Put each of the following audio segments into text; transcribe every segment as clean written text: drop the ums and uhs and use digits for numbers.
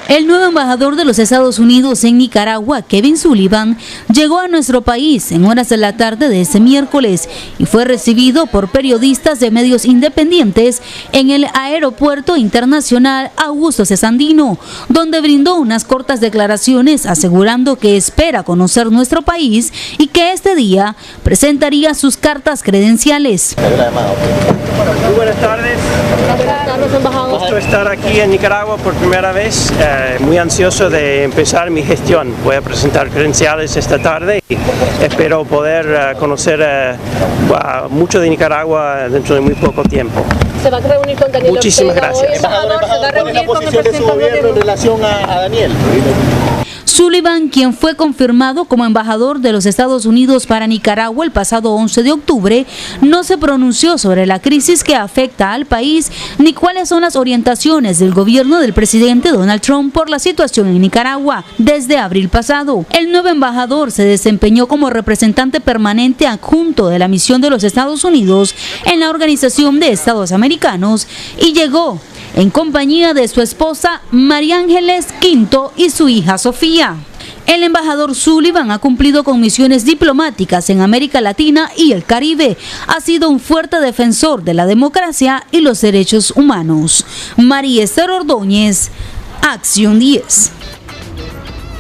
El nuevo embajador de los Estados Unidos en Nicaragua, Kevin Sullivan, llegó a nuestro país en horas de la tarde de ese miércoles y fue recibido por periodistas de medios independientes en el Aeropuerto Internacional Augusto C. Sandino, donde brindó unas cortas declaraciones asegurando que espera conocer nuestro país y que este día presentaría sus cartas credenciales. Muy buenas tardes. Embajador. Gusto estar aquí en Nicaragua por primera vez. Muy ansioso de empezar mi gestión. Voy a presentar credenciales esta tarde y espero poder conocer mucho de Nicaragua dentro de muy poco tiempo. ¿Se va a reunir con Daniel? Muchísimas gracias. Embajador, ¿se va a reunir con el presidente del gobierno en relación a Daniel? Sullivan, quien fue confirmado como embajador de los Estados Unidos para Nicaragua el pasado 11 de octubre, no se pronunció sobre la crisis que afecta al país ni cuáles son las orientaciones del gobierno del presidente Donald Trump por la situación en Nicaragua desde abril pasado. El nuevo embajador se desempeñó como representante permanente adjunto de la misión de los Estados Unidos en la Organización de Estados Americanos y llegó en compañía de su esposa María Ángeles Quinto y su hija Sofía. El embajador Sullivan ha cumplido con misiones diplomáticas en América Latina y el Caribe. Ha sido un fuerte defensor de la democracia y los derechos humanos. María Esther Ordóñez, Acción 10.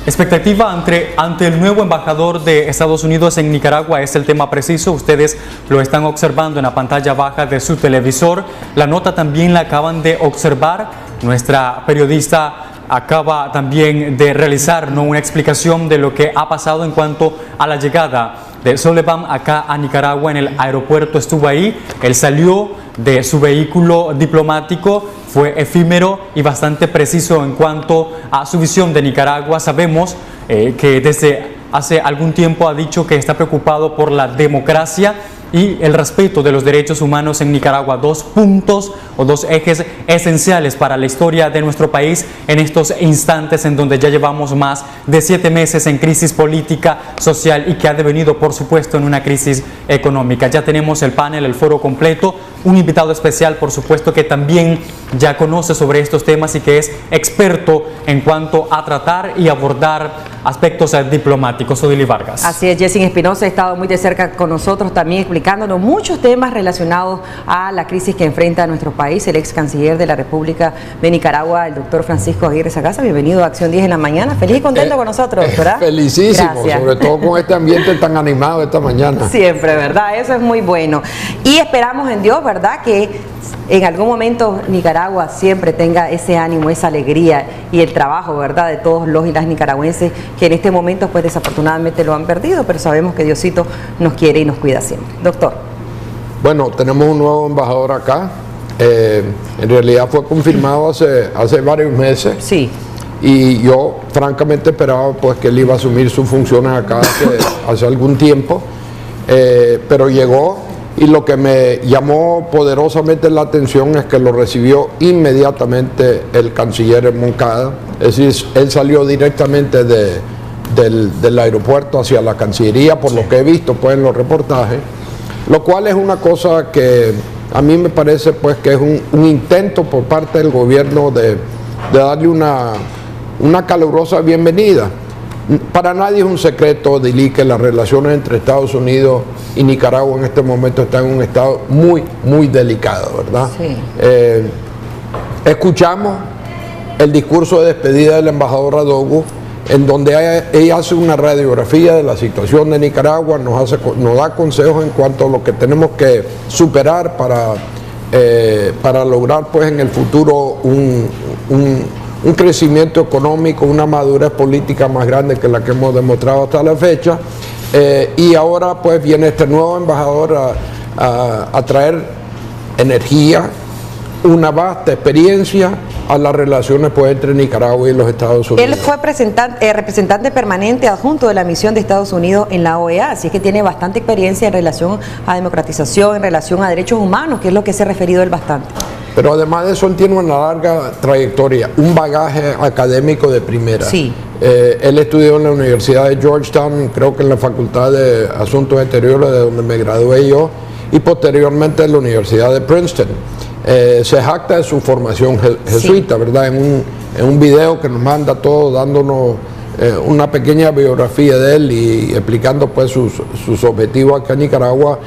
Expectativa ante el nuevo embajador de Estados Unidos en Nicaragua es el tema preciso. Ustedes lo están observando en la pantalla baja de su televisor. La nota también la acaban de observar. Nuestra periodista acaba también de realizar una explicación de lo que ha pasado en cuanto a la llegada de Sullivan acá a Nicaragua en el aeropuerto. Estuvo ahí, él salió de su vehículo diplomático, fue efímero y bastante preciso en cuanto a su visión de Nicaragua. Sabemos que desde hace algún tiempo ha dicho que está preocupado por la democracia y el respeto de los derechos humanos en Nicaragua, dos puntos o dos ejes esenciales para la historia de nuestro país en estos instantes en donde ya llevamos más de 7 meses en crisis política, social y que ha devenido, por supuesto, en una crisis económica. Ya tenemos el panel, el foro completo, un invitado especial, por supuesto, que también ya conoce sobre estos temas y que es experto en cuanto a tratar y abordar aspectos diplomáticos. Odili Vargas. Así es, Jessy Espinosa ha estado muy de cerca con nosotros también explicándonos muchos temas relacionados a la crisis que enfrenta nuestro país. El ex canciller de la República de Nicaragua, el doctor Francisco Aguirre Sacasa. Bienvenido a Acción 10 en la mañana. Feliz y contento con nosotros, ¿verdad? Felicísimo, gracias. Sobre todo con este ambiente tan animado esta mañana. Siempre, ¿verdad? Eso es muy bueno. Y esperamos en Dios, ¿verdad?, que en algún momento Nicaragua siempre tenga ese ánimo, esa alegría y el trabajo, ¿verdad?, de todos los y las nicaragüenses que en este momento pues desafortunadamente lo han perdido, pero sabemos que Diosito nos quiere y nos cuida siempre. Doctor. Bueno, tenemos un nuevo embajador acá. En realidad fue confirmado hace varios meses. Sí. Y yo francamente esperaba pues que él iba a asumir sus funciones acá hace algún tiempo, pero llegó. Y lo que me llamó poderosamente la atención es que lo recibió inmediatamente el canciller en Moncada. Es decir, él salió directamente del aeropuerto hacia la Cancillería, por lo que he visto pues en los reportajes, lo cual es una cosa que a mí me parece pues que es un intento por parte del gobierno de darle una calurosa bienvenida. Para nadie es un secreto, Dili, que las relaciones entre Estados Unidos y Nicaragua en este momento están en un estado muy, muy delicado, ¿verdad? Sí. Escuchamos el discurso de despedida del embajador Adogo, en donde ella hace una radiografía de la situación de Nicaragua, nos da consejos en cuanto a lo que tenemos que superar para lograr pues en el futuro un crecimiento económico, una madurez política más grande que la que hemos demostrado hasta la fecha. Y ahora pues viene este nuevo embajador a traer energía, una vasta experiencia a las relaciones pues entre Nicaragua y los Estados Unidos. Él fue representante permanente adjunto de la misión de Estados Unidos en la OEA, así que tiene bastante experiencia en relación a democratización, en relación a derechos humanos, que es lo que se ha referido él bastante. Pero además de eso, él tiene una larga trayectoria, un bagaje académico de primera. Sí. Él estudió en la Universidad de Georgetown, creo que en la Facultad de Asuntos Exteriores, de donde me gradué yo, y posteriormente en la Universidad de Princeton. Se jacta de su formación jesuita, sí, ¿verdad? En un video que nos manda todo dándonos una pequeña biografía de él y explicando pues sus objetivos acá en Nicaragua.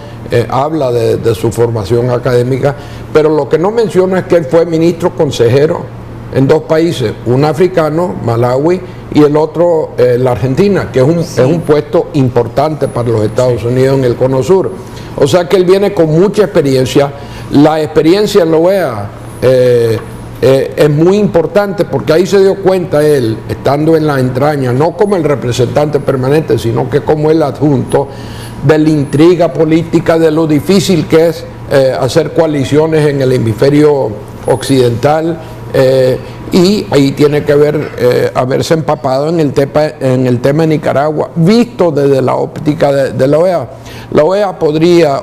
Habla de su formación académica, pero lo que no menciona es que él fue ministro consejero en 2 países, un africano, Malawi, y el otro, la Argentina, que es un puesto importante para los Estados Unidos en el Cono Sur. O sea que él viene con mucha experiencia. La experiencia en la OEA es muy importante porque ahí se dio cuenta él, estando en la entraña, no como el representante permanente, sino que como el adjunto, de la intriga política, de lo difícil que es hacer coaliciones en el hemisferio occidental, y ahí tiene que haberse empapado en el tema de Nicaragua, visto desde la óptica de la OEA. La OEA podría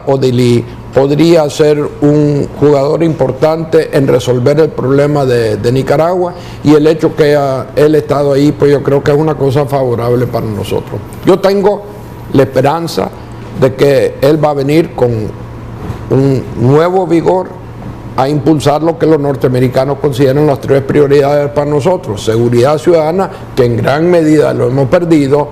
ser un jugador importante en resolver el problema de Nicaragua, y el hecho que él ha estado ahí, pues yo creo que es una cosa favorable para nosotros. Yo tengo la esperanza de que él va a venir con un nuevo vigor a impulsar lo que los norteamericanos consideran las 3 prioridades para nosotros: seguridad ciudadana, que en gran medida lo hemos perdido,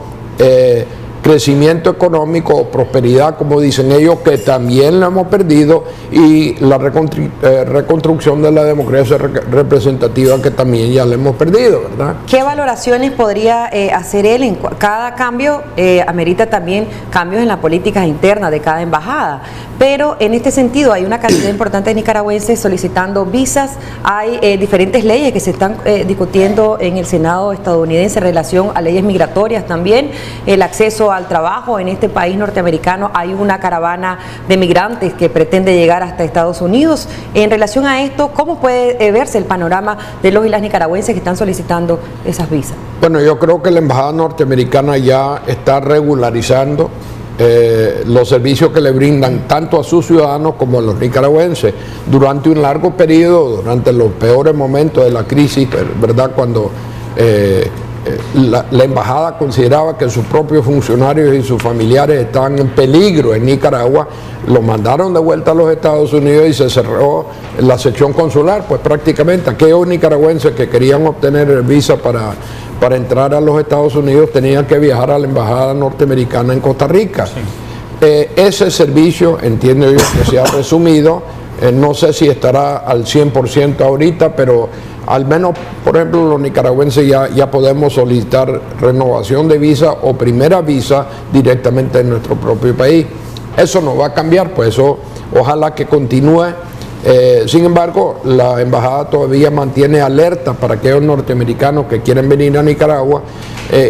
crecimiento económico, prosperidad, como dicen ellos, que también lo hemos perdido, y la reconstrucción de la democracia representativa, que también ya la hemos perdido, ¿verdad? ¿Qué valoraciones podría hacer él? En cada cambio amerita también cambios en las políticas internas de cada embajada, pero en este sentido hay una cantidad importante de nicaragüenses solicitando visas. Hay diferentes leyes que se están discutiendo en el Senado estadounidense en relación a leyes migratorias también, el acceso al trabajo en este país norteamericano. Hay una caravana de migrantes que pretende llegar hasta Estados Unidos. En relación a esto, ¿cómo puede verse el panorama de los y las nicaragüenses que están solicitando esas visas? Bueno, yo creo que la embajada norteamericana ya está regularizando los servicios que le brindan tanto a sus ciudadanos como a los nicaragüenses durante un largo periodo, durante los peores momentos de la crisis, ¿verdad? Cuando la embajada consideraba que sus propios funcionarios y sus familiares estaban en peligro en Nicaragua, lo mandaron de vuelta a los Estados Unidos y se cerró la sección consular. Pues prácticamente aquellos nicaragüenses que querían obtener visa para entrar a los Estados Unidos tenían que viajar a la embajada norteamericana en Costa Rica. Sí. Ese servicio, entiendo yo, que se ha resumido, no sé si estará al 100% ahorita, pero al menos, por ejemplo, los nicaragüenses ya podemos solicitar renovación de visa o primera visa directamente en nuestro propio país. Eso no va a cambiar, pues eso ojalá que continúe. Sin embargo, la embajada todavía mantiene alerta para aquellos norteamericanos que quieren venir a Nicaragua,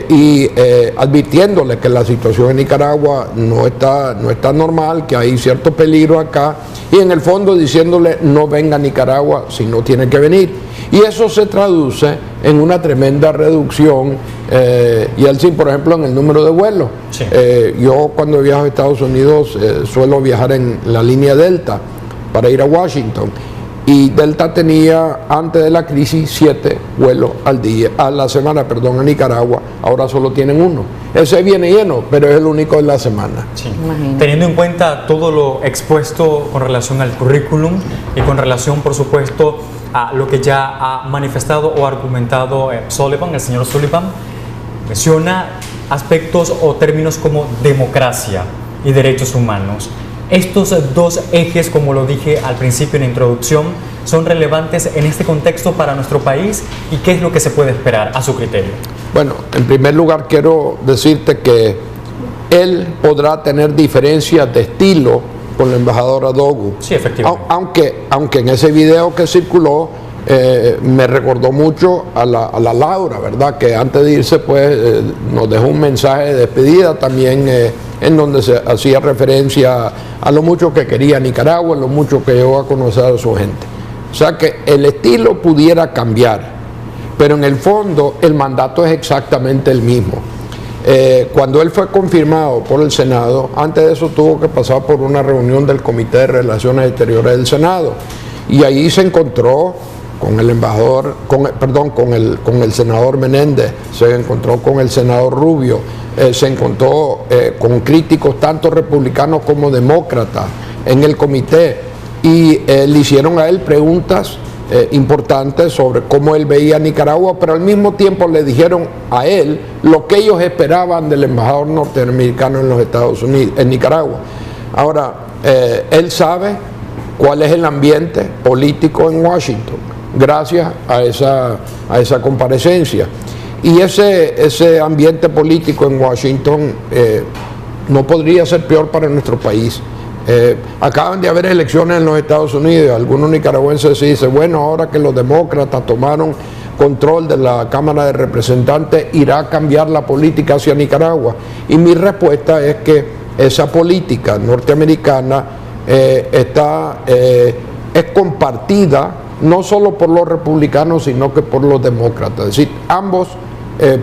y advirtiéndoles que la situación en Nicaragua no está normal, que hay cierto peligro acá, y en el fondo diciéndoles no venga a Nicaragua si no tiene que venir. Y eso se traduce en una tremenda reducción, y el por ejemplo, en el número de vuelos. Sí. Yo cuando viajo a Estados Unidos suelo viajar en la línea Delta para ir a Washington, y Delta tenía antes de la crisis 7 vuelos a la semana, a Nicaragua. Ahora solo tienen 1. Ese viene lleno, pero es el único de la semana. Sí. Teniendo en cuenta todo lo expuesto con relación al currículum y con relación, por supuesto, a lo que ya ha manifestado o argumentado el señor Sullivan, menciona aspectos o términos como democracia y derechos humanos. Estos 2 ejes, como lo dije al principio en la introducción, son relevantes en este contexto para nuestro país, y ¿qué es lo que se puede esperar a su criterio? Bueno, en primer lugar quiero decirte que él podrá tener diferencias de estilo con la embajadora Dogu. Sí, efectivamente. Aunque en ese video que circuló me recordó mucho a la Laura, ¿verdad? Que antes de irse pues nos dejó un mensaje de despedida también, en donde se hacía referencia a lo mucho que quería Nicaragua, lo mucho que llegó a conocer a su gente. O sea que el estilo pudiera cambiar, pero en el fondo el mandato es exactamente el mismo. Cuando él fue confirmado por el Senado, antes de eso tuvo que pasar por una reunión del Comité de Relaciones Exteriores del Senado, y ahí se encontró con el embajador, con el senador Menéndez, se encontró con el senador Rubio, se encontró con críticos tanto republicanos como demócratas en el comité, y le hicieron a él preguntas importantes sobre cómo él veía a Nicaragua, pero al mismo tiempo le dijeron a él lo que ellos esperaban del embajador norteamericano en los Estados Unidos, en Nicaragua. Ahora, él sabe cuál es el ambiente político en Washington, gracias a esa comparecencia. Y ese ambiente político en Washington no podría ser peor para nuestro país. Acaban de haber elecciones en los Estados Unidos. Algunos nicaragüenses se dicen, bueno, ahora que los demócratas tomaron control de la Cámara de Representantes, irá a cambiar la política hacia Nicaragua. Y mi respuesta es que esa política norteamericana es compartida no solo por los republicanos, sino que por los demócratas. Es decir, ambos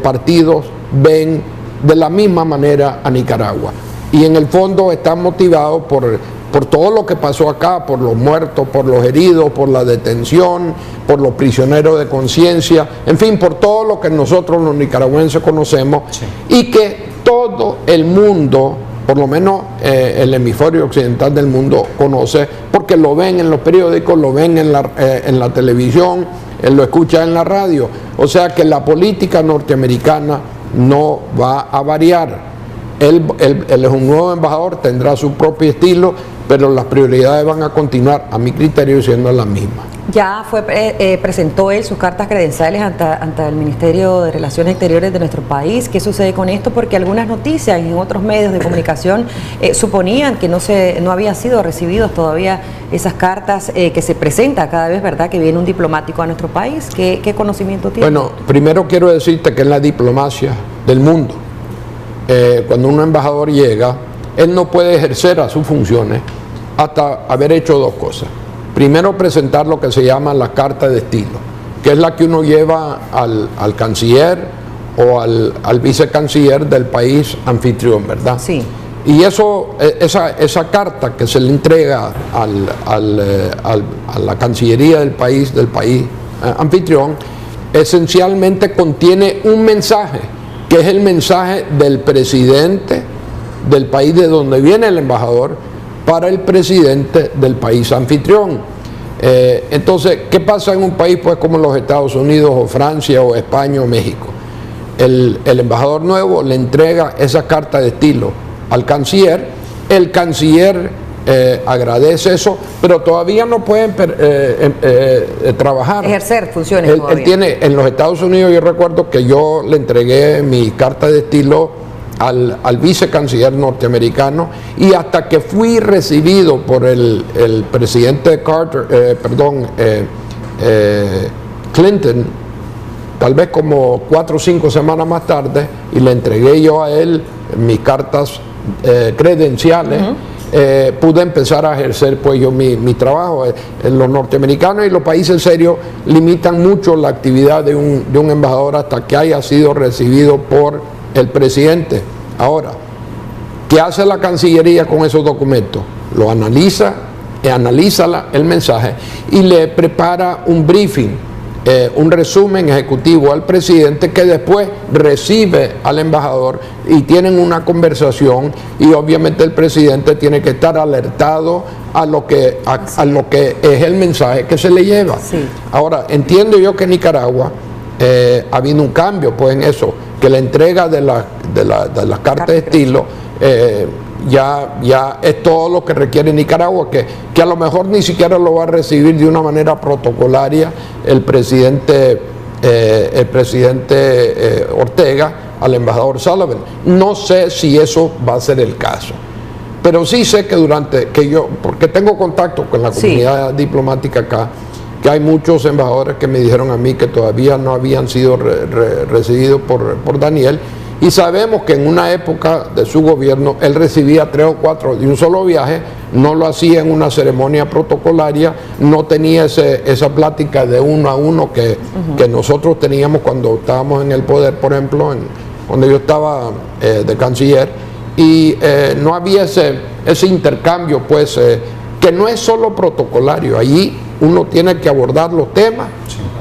partidos ven de la misma manera a Nicaragua. Y en el fondo están motivados por todo lo que pasó acá, por los muertos, por los heridos, por la detención, por los prisioneros de conciencia, en fin, por todo lo que nosotros los nicaragüenses conocemos, sí. Y que todo el mundo, por lo menos el hemisferio occidental del mundo, conoce, porque lo ven en los periódicos, lo ven en la televisión, lo escuchan en la radio. O sea que la política norteamericana no va a variar. Él es un nuevo embajador, tendrá su propio estilo, pero las prioridades van a continuar, a mi criterio, siendo las mismas. Ya presentó él sus cartas credenciales ante el Ministerio de Relaciones Exteriores de nuestro país. ¿Qué sucede con esto? Porque algunas noticias en otros medios de comunicación suponían que no habían sido recibidos todavía esas cartas que se presenta cada vez, ¿verdad?, que viene un diplomático a nuestro país. ¿Qué conocimiento tiene? Bueno, primero quiero decirte que en la diplomacia del mundo, cuando un embajador llega, él no puede ejercer a sus funciones hasta haber hecho dos cosas. Primero, presentar lo que se llama la carta de estilo, que es la que uno lleva al canciller o al vicecanciller del país anfitrión, ¿verdad? Sí. Y esa carta que se le entrega a la cancillería del país anfitrión, esencialmente contiene un mensaje, que es el mensaje del presidente del país de donde viene el embajador para el presidente del país anfitrión. Entonces, ¿qué pasa en un país pues como los Estados Unidos o Francia o España o México? El embajador nuevo le entrega esa carta de estilo al canciller, el canciller agradece eso, pero todavía no pueden trabajar. Ejercer funciones todavía. Él tiene, en los Estados Unidos, yo recuerdo que yo le entregué mi carta de estilo al vicecanciller norteamericano, y hasta que fui recibido por el presidente Clinton, tal vez como 4 o 5 semanas más tarde, y le entregué yo a él mis cartas credenciales, pude empezar a ejercer pues yo mi trabajo. Los norteamericanos y los países serios limitan mucho la actividad de un embajador hasta que haya sido recibido por el presidente. Ahora, ¿qué hace la Cancillería con esos documentos? Lo analiza el mensaje y le prepara un briefing, un resumen ejecutivo al presidente, que después recibe al embajador y tienen una conversación, y obviamente el presidente tiene que estar alertado a lo que es el mensaje que se le lleva. Sí. Ahora, entiendo yo que en Nicaragua ha habido un cambio pues en eso, que la entrega de las cartas de estilo ya es todo lo que requiere Nicaragua, que a lo mejor ni siquiera lo va a recibir de una manera protocolaria el presidente Ortega al embajador Sullivan. No sé si eso va a ser el caso, pero sí sé que porque tengo contacto con la comunidad diplomática acá, que hay muchos embajadores que me dijeron a mí que todavía no habían sido recibidos por Daniel, y sabemos que en una época de su gobierno él recibía 3 o 4 de un solo viaje, no lo hacía en una ceremonia protocolaria, no tenía esa plática de uno a uno que nosotros teníamos cuando estábamos en el poder, por ejemplo, cuando yo estaba de canciller, y no había ese intercambio pues que no es solo protocolario. Allí uno tiene que abordar los temas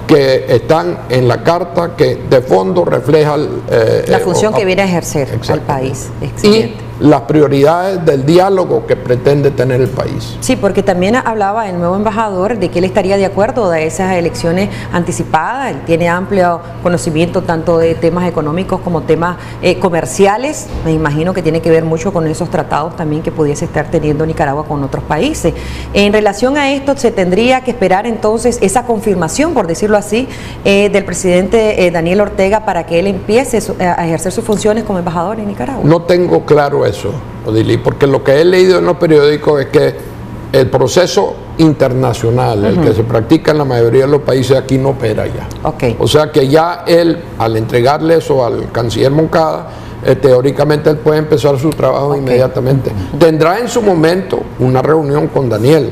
que están en la carta, que de fondo refleja la función que viene a ejercer al país. Excelente. las prioridades del diálogo que pretende tener el país. Sí, porque también hablaba el nuevo embajador de que él estaría de acuerdo a esas elecciones anticipadas. Él tiene amplio conocimiento tanto de temas económicos como temas comerciales. Me imagino que tiene que ver mucho con esos tratados también que pudiese estar teniendo Nicaragua con otros países. En relación a esto, se tendría que esperar entonces esa confirmación, por decirlo así, del presidente Daniel Ortega para que él empiece a ejercer sus funciones como embajador en Nicaragua. No tengo claro eso, Odili, porque lo que he leído en los periódicos es que el proceso internacional, el que se practica en la mayoría de los países, aquí no opera ya. Okay. O sea que ya él, al entregarle eso al canciller Moncada, teóricamente él puede empezar su trabajo inmediatamente. Tendrá en su momento una reunión con Daniel,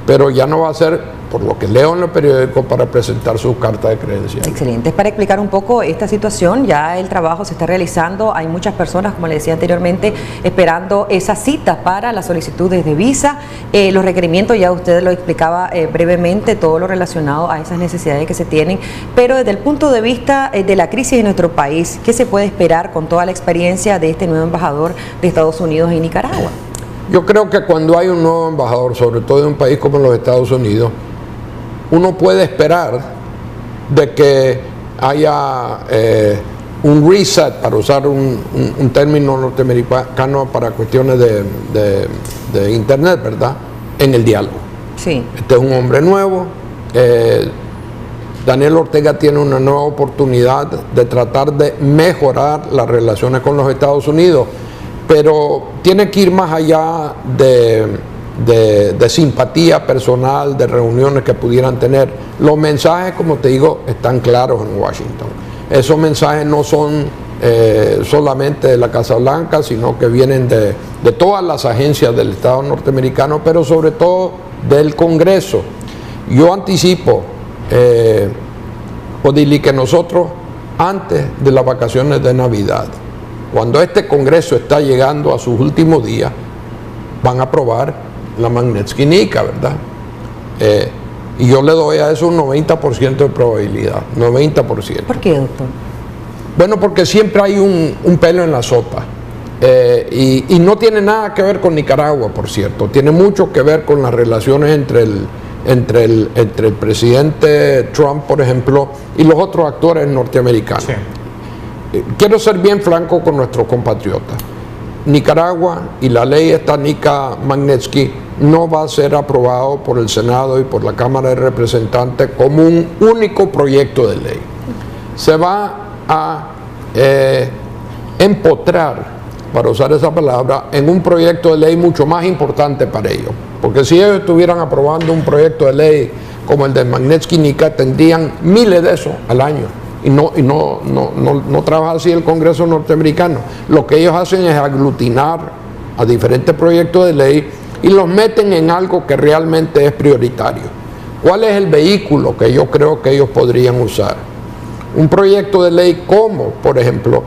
pero ya no va a ser, por lo que leo en los periódicos, para presentar su carta de credencial. Excelente. Es para explicar un poco esta situación. Ya el trabajo se está realizando. Hay muchas personas, como le decía anteriormente, esperando esas citas para las solicitudes de visa. Los requerimientos, ya usted lo explicaba brevemente, todo lo relacionado a esas necesidades que se tienen. Pero desde el punto de vista de la crisis en nuestro país, ¿qué se puede esperar con toda la experiencia de este nuevo embajador de Estados Unidos en Nicaragua? Yo creo que cuando hay un nuevo embajador, sobre todo en un país como los Estados Unidos, uno puede esperar de que haya un reset, para usar un término norteamericano para cuestiones de internet, ¿verdad?, en el diálogo. Sí. Este es un hombre nuevo. Daniel Ortega tiene una nueva oportunidad de tratar de mejorar las relaciones con los Estados Unidos, pero tiene que ir más allá de simpatía personal, de reuniones que pudieran tener. Los mensajes, como te digo, están claros en Washington. Esos mensajes no son solamente de la Casa Blanca, sino que vienen de todas las agencias del Estado norteamericano, pero sobre todo del Congreso. Yo anticipo, Odili, que nosotros, antes de las vacaciones de Navidad, cuando este Congreso está llegando a sus últimos días, van a aprobar la Magnitsky-Nica, ¿verdad? Y yo le doy a eso un 90% de probabilidad, 90%. ¿Por qué, doctor? Bueno, porque siempre hay un pelo en la sopa. Y no tiene nada que ver con Nicaragua, por cierto. Tiene mucho que ver con las relaciones entre el presidente Trump, por ejemplo, y los otros actores norteamericanos. Sí. Quiero ser bien franco con nuestros compatriotas. Nicaragua y la ley esta Nica-Magnitsky no va a ser aprobado por el Senado y por la Cámara de Representantes como un único proyecto de ley. Se va a empotrar, para usar esa palabra, en un proyecto de ley mucho más importante para ellos. Porque si ellos estuvieran aprobando un proyecto de ley como el de Magnitsky-Nica, tendrían miles de esos al año. Y no trabaja así el Congreso norteamericano. Lo que ellos hacen es aglutinar a diferentes proyectos de ley y los meten en algo que realmente es prioritario. ¿Cuál es el vehículo que yo creo que ellos podrían usar? Un proyecto de ley como, por ejemplo,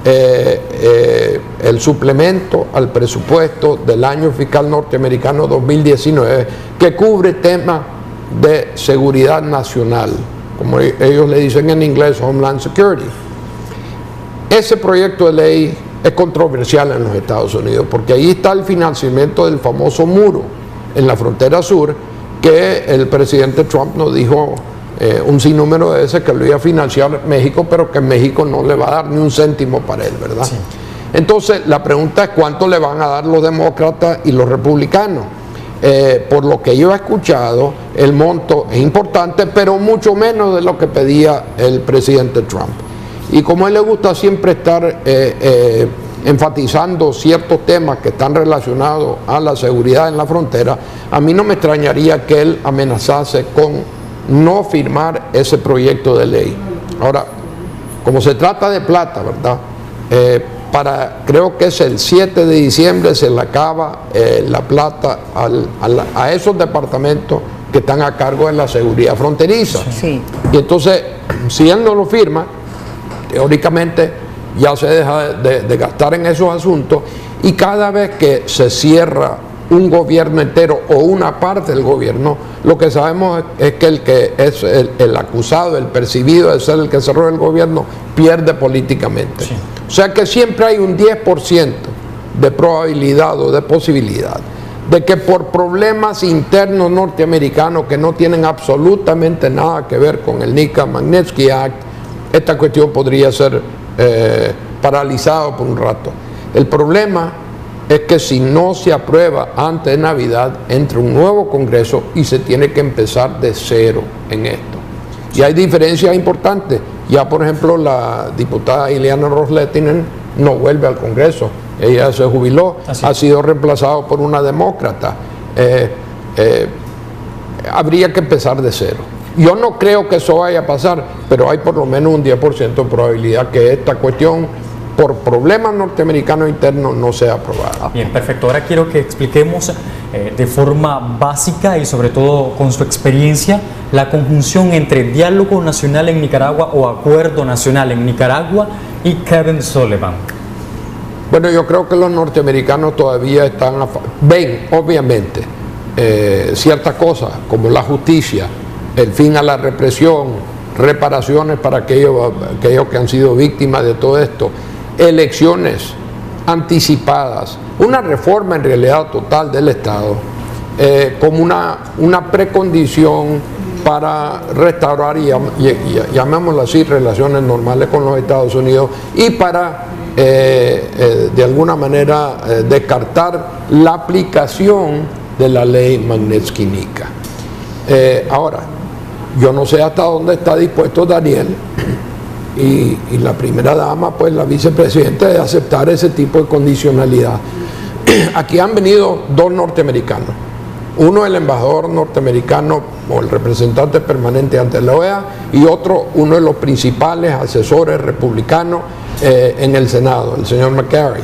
el suplemento al presupuesto del año fiscal norteamericano 2019, que cubre temas de seguridad nacional, como ellos le dicen en inglés, Homeland Security. Ese proyecto de ley es controversial en los Estados Unidos, porque ahí está el financiamiento del famoso muro en la frontera sur, que el presidente Trump nos dijo un sinnúmero de veces que lo iba a financiar México, pero que México no le va a dar ni un céntimo para él, ¿verdad? Sí. Entonces, la pregunta es cuánto le van a dar los demócratas y los republicanos. Por lo que yo he escuchado, el monto es importante, pero mucho menos de lo que pedía el presidente Trump. Y como a él le gusta siempre estar enfatizando ciertos temas que están relacionados a la seguridad en la frontera, a mí no me extrañaría que él amenazase con no firmar ese proyecto de ley. Ahora, como se trata de plata, ¿verdad? Creo que es el 7 de diciembre se le acaba la plata a esos departamentos que están a cargo de la seguridad fronteriza. Sí. Y entonces, si él no lo firma, teóricamente ya se deja de gastar en esos asuntos, y cada vez que se cierra un gobierno entero o una parte del gobierno, lo que sabemos es que el que es el acusado, el percibido de ser el que cerró el gobierno, pierde políticamente. Sí. O sea que siempre hay un 10% de probabilidad o de posibilidad de que por problemas internos norteamericanos que no tienen absolutamente nada que ver con el Nica-Magnitsky Act, esta cuestión podría ser paralizada por un rato. El problema es que si no se aprueba antes de Navidad, entra un nuevo Congreso y se tiene que empezar de cero en esto. Y hay diferencias importantes. Ya, por ejemplo, la diputada Ileana Ros-Lehtinen no vuelve al Congreso. Ella se jubiló, ha sido reemplazado por una demócrata. Habría que empezar de cero. Yo no creo que eso vaya a pasar, pero hay por lo menos un 10% de probabilidad que esta cuestión, por problemas norteamericanos internos, no sea aprobada. Bien, perfecto. Ahora quiero que expliquemos de forma básica y sobre todo con su experiencia la conjunción entre diálogo nacional en Nicaragua o acuerdo nacional en Nicaragua y Kevin Sullivan. Bueno, yo creo que los norteamericanos todavía ven, obviamente, ciertas cosas como la justicia, el fin a la represión, reparaciones para aquellos que han sido víctimas de todo esto, elecciones anticipadas, una reforma en realidad total del Estado, como una precondición para restaurar, llamémoslo así, relaciones normales con los Estados Unidos y para de alguna manera descartar la aplicación de la ley Magnitsky-Nica. Ahora, yo no sé hasta dónde está dispuesto Daniel y la primera dama, pues la vicepresidenta, de aceptar ese tipo de condicionalidad. Aquí han venido dos norteamericanos, uno el embajador norteamericano o el representante permanente ante la OEA y otro, uno de los principales asesores republicanos en el Senado, el señor McCarry,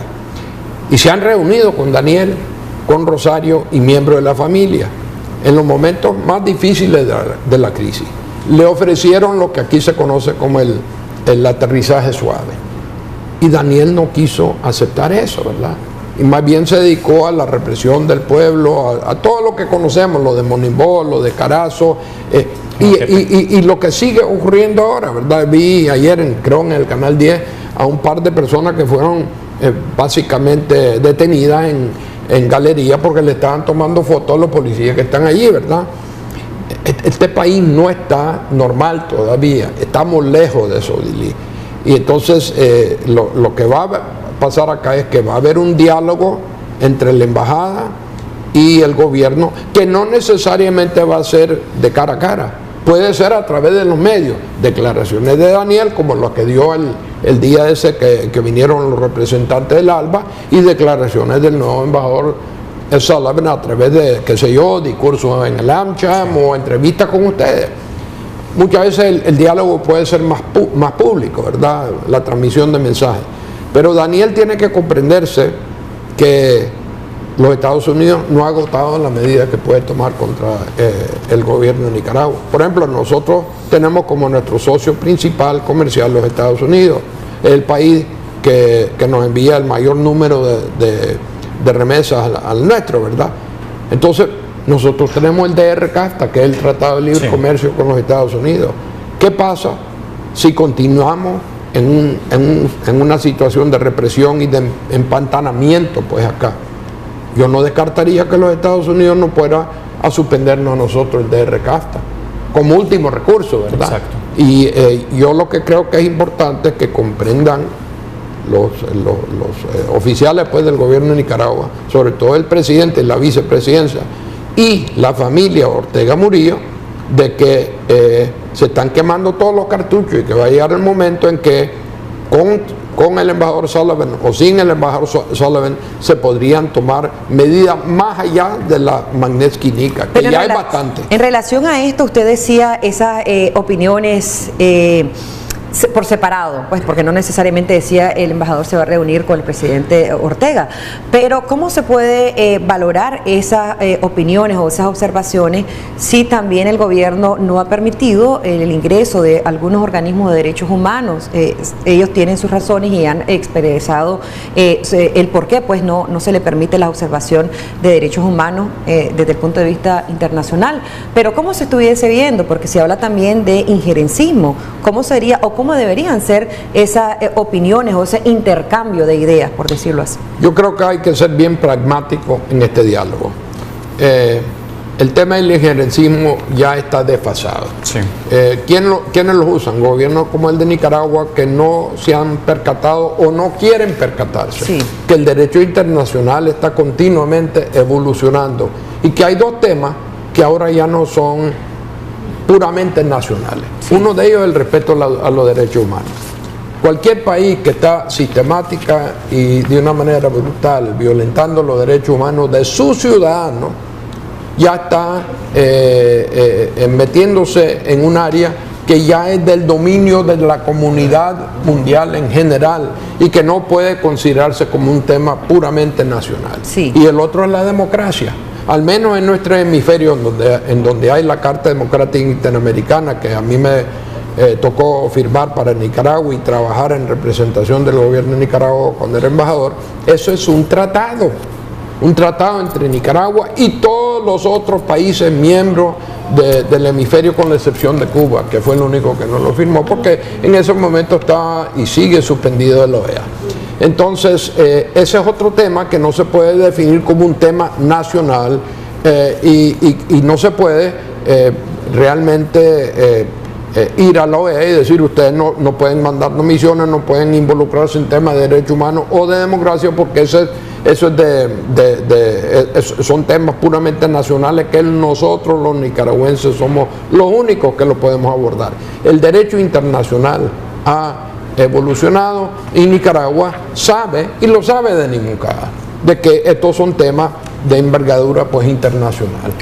y se han reunido con Daniel, con Rosario y miembros de la familia en los momentos más difíciles de la crisis. Le ofrecieron lo que aquí se conoce como el aterrizaje suave y Daniel no quiso aceptar eso, ¿verdad? Y más bien se dedicó a la represión del pueblo, a todo lo que conocemos, lo de Monimbó, lo de Carazo, y lo que sigue ocurriendo ahora, ¿verdad? Vi ayer, creo en el Canal 10, a un par de personas que fueron básicamente detenidas en galería porque le estaban tomando fotos a los policías que están allí, ¿verdad? Este país no está normal todavía, estamos lejos de eso, Lili. Y entonces lo que va a pasar acá es que va a haber un diálogo entre la embajada y el gobierno, que no necesariamente va a ser de cara a cara, puede ser a través de los medios, declaraciones de Daniel como las que dio el día ese que vinieron los representantes del ALBA, y declaraciones del nuevo embajador Sullivan a través de, qué sé yo, discursos en el AmCham o entrevistas con ustedes. Muchas veces el diálogo puede ser más público, ¿verdad? La transmisión de mensajes. Pero Daniel tiene que comprenderse que los Estados Unidos no ha agotado la medida que puede tomar contra el gobierno de Nicaragua. Por ejemplo, nosotros tenemos como nuestro socio principal comercial los Estados Unidos. Es el país que nos envía el mayor número de remesas al nuestro, ¿verdad? Entonces, nosotros tenemos el DR-CAFTA, que es el Tratado de Libre Comercio con los Estados Unidos. ¿Qué pasa si continuamos en una situación de represión y de empantanamiento, pues acá? Yo no descartaría que los Estados Unidos no fuera a suspendernos a nosotros el DR-CAFTA como último recurso, ¿verdad? Exacto. Y yo lo que creo que es importante es que comprendan los oficiales, pues, del gobierno de Nicaragua, sobre todo el presidente y la vicepresidencia y la familia Ortega Murillo, de que se están quemando todos los cartuchos y que va a llegar el momento en que con el embajador Sullivan o sin el embajador Sullivan se podrían tomar medidas más allá de la Magnitsky-Nica, que ya hay bastante. En relación a esto, usted decía esas opiniones por separado, pues, porque no necesariamente decía el embajador se va a reunir con el presidente Ortega, pero ¿cómo se puede valorar esas opiniones o esas observaciones si también el gobierno no ha permitido el ingreso de algunos organismos de derechos humanos? Ellos tienen sus razones y han expresado el por qué pues no se le permite la observación de derechos humanos desde el punto de vista internacional. Pero ¿cómo se estuviese viendo? Porque se habla también de injerencismo. ¿Cómo sería o cómo deberían ser esas opiniones o ese intercambio de ideas, por decirlo así. Yo creo que hay que ser bien pragmático en este diálogo. El tema del injerencismo ya está desfasado. Sí. ¿Quiénes los usan? Gobiernos como el de Nicaragua que no se han percatado o no quieren percatarse, sí, que el derecho internacional está continuamente evolucionando y que hay dos temas que ahora ya no son puramente nacionales. Sí. Uno de ellos es el respeto a los derechos humanos. Cualquier país que está sistemática y de una manera brutal violentando los derechos humanos de sus ciudadanos ya está metiéndose en un área que ya es del dominio de la comunidad mundial en general y que no puede considerarse como un tema puramente nacional. Sí. Y el otro es la democracia. Al menos en nuestro hemisferio, en donde hay la Carta Democrática Interamericana, que a mí me tocó firmar para Nicaragua y trabajar en representación del gobierno de Nicaragua cuando era embajador, eso es un tratado entre Nicaragua y todos los otros países miembros del hemisferio, con la excepción de Cuba, que fue el único que no lo firmó, porque en ese momento estaba y sigue suspendido de la OEA. Entonces, ese es otro tema que no se puede definir como un tema nacional y no se puede realmente ir a la OEA y decir ustedes no pueden mandarnos misiones, no pueden involucrarse en temas de derechos humanos o de democracia, porque eso son temas puramente nacionales que nosotros los nicaragüenses somos los únicos que lo podemos abordar. El derecho internacional ha evolucionado y Nicaragua sabe, y lo sabe de ningún caso, de que estos son temas de envergadura pues internacional.